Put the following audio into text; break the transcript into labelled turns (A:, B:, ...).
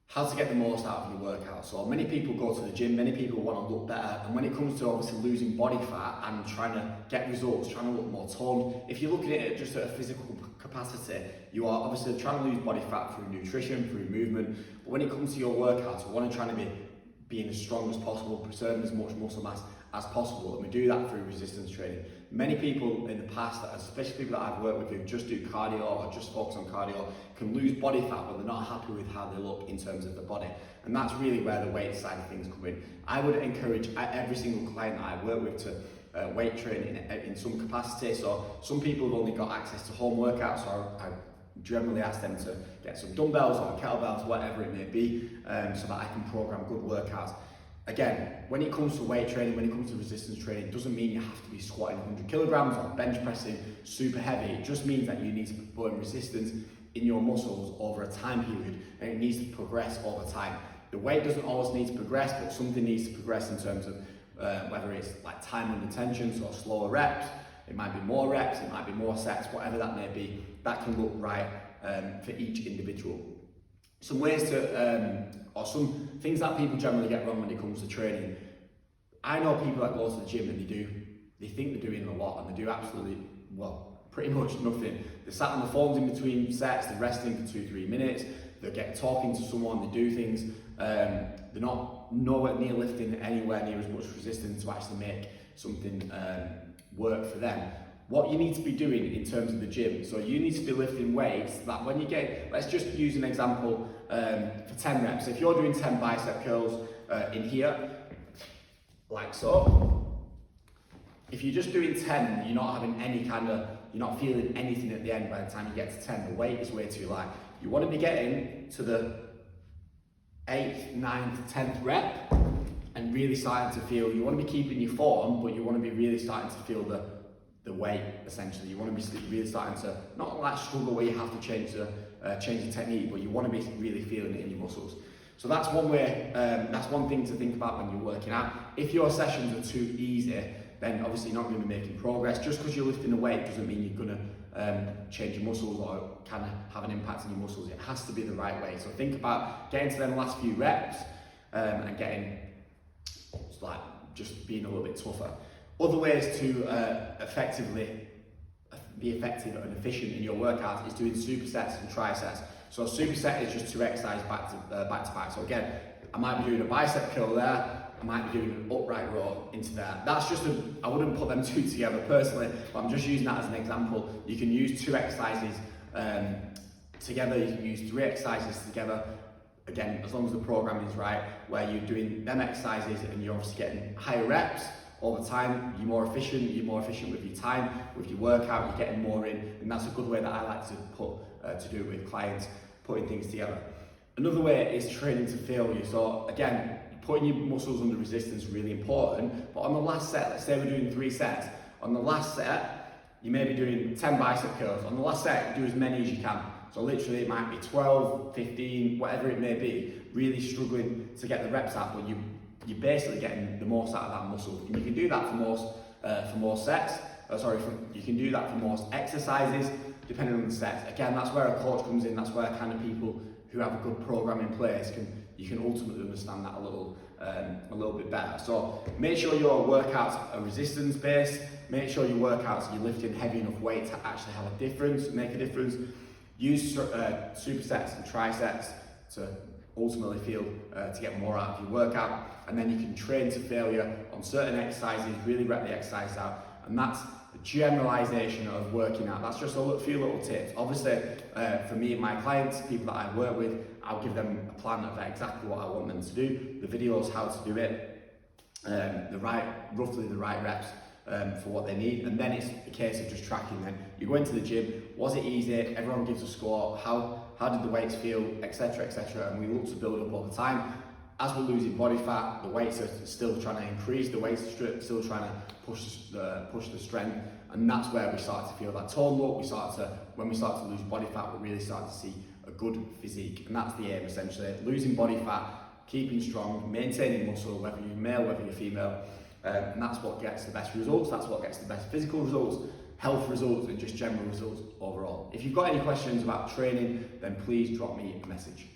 A: how to get the most out of your workout. So many people go to the gym, many people want to look better, and when it comes to obviously losing body fat and trying to get results, trying to look more toned, if you're looking at it just at a physical capacity, you are obviously trying to lose body fat through nutrition, through movement, but when it comes to your workouts, we want to try to be being as strong as possible, preserving as much muscle mass as possible, and we do that through resistance training. Many people in the past, especially people that I've worked with who just do cardio or just focus on cardio, can lose body fat but they're not happy with how they look in terms of the body, and that's really where the weight side of things come in. I would encourage every single client that I work with to weight train in some capacity. So some people have only got access to home workouts, so I generally ask them to get some dumbbells or kettlebells, whatever it may be, so that I can program good workouts. Again, when it comes to weight training, when it comes to resistance training, it doesn't mean you have to be squatting 100 kilograms or bench pressing super heavy. It just means that you need to put in resistance in your muscles over a time period, and it needs to progress over time. The weight doesn't always need to progress, but something needs to progress in terms of whether it's like time under tension, so slower reps, it might be more reps, it might be more sets, whatever that may be, that can look right for each individual. Some ways to, or some things that people generally get wrong when it comes to training. I know people that go to the gym and they think they're doing a lot and they do absolutely, well, pretty much nothing. They're sat on the phones in between sets, they're resting for 2-3 minutes, they're talking to someone, they do things, they're not nowhere near lifting anywhere near as much resistance to actually make something work for them. What you need to be doing in terms of the gym, so you need to be lifting weights that when you get, let's just use an example for 10 reps. If you're doing 10 bicep curls in here, like so, if you're just doing 10 and you're not having any kind of, you're not feeling anything at the end by the time you get to 10, the weight is way too light. You want to be getting to the 8th, 9th, 10th rep and really starting to feel, you want to be keeping your form, but you want to be really starting to feel the weight, essentially. You want to be really starting to, not like struggle where you have to change the technique, but you want to be really feeling it in your muscles. So that's one way, that's one thing to think about when you're working out. If your sessions are too easy, then obviously you're not going to be making progress. Just because you're lifting a weight doesn't mean you're going to change your muscles or kind of have an impact on your muscles. It has to be the right way. So think about getting to them last few reps and getting, like, just being a little bit tougher. Other ways to effectively be effective and efficient in your workouts is doing supersets and trisets. So a superset is just 2 exercises back to back. So again, I might be doing a bicep curl there, I might be doing an upright row into there. That's just I wouldn't put them two together personally, but I'm just using that as an example. You can use 2 exercises together, you can use 3 exercises together. Again, as long as the programming is right, where you're doing them exercises and you're obviously getting higher reps. Over time, you're more efficient with your time, with your workout, you're getting more in, and that's a good way that I like to do it with clients, putting things together. Another way is training to failure. So again, putting your muscles under resistance is really important, but on the last set, let's say we're doing 3 sets, on the last set, you may be doing 10 bicep curls. On the last set, do as many as you can. So literally it might be 12, 15, whatever it may be, really struggling to get the reps out, but you're basically getting the most out of that muscle. And you can do that for most sets. You can do that for most exercises, depending on the sets. Again, that's where a coach comes in. That's where kind of people who have a good program in place you can ultimately understand that a little bit better. So make sure your workouts are resistance based. Make sure your workouts you're lifting heavy enough weight to actually have a difference, make a difference. Use supersets and trisets to ultimately feel to get more out of your workout, and then you can train to failure on certain exercises, really rep the exercise out, and that's the generalization of working out. That's just a few little tips. Obviously, for me and my clients, people that I work with, I'll give them a plan of exactly what I want them to do, the videos, how to do it, roughly the right reps for what they need, and then it's a case of just tracking them. You go into the gym, was it easy? Everyone gives a score, how did the weights feel, etc, etc, and we look to build up over time. As we're losing body fat, the weights are still trying to increase, the weights are still trying to push the strength, and that's where we start to feel that tone look. When we start to lose body fat, we really start to see a good physique, and that's the aim essentially. Losing body fat, keeping strong, maintaining muscle, whether you're male, whether you're female, and that's what gets the best results, that's what gets the best physical results, health results, and just general results overall. If you've got any questions about training, then please drop me a message.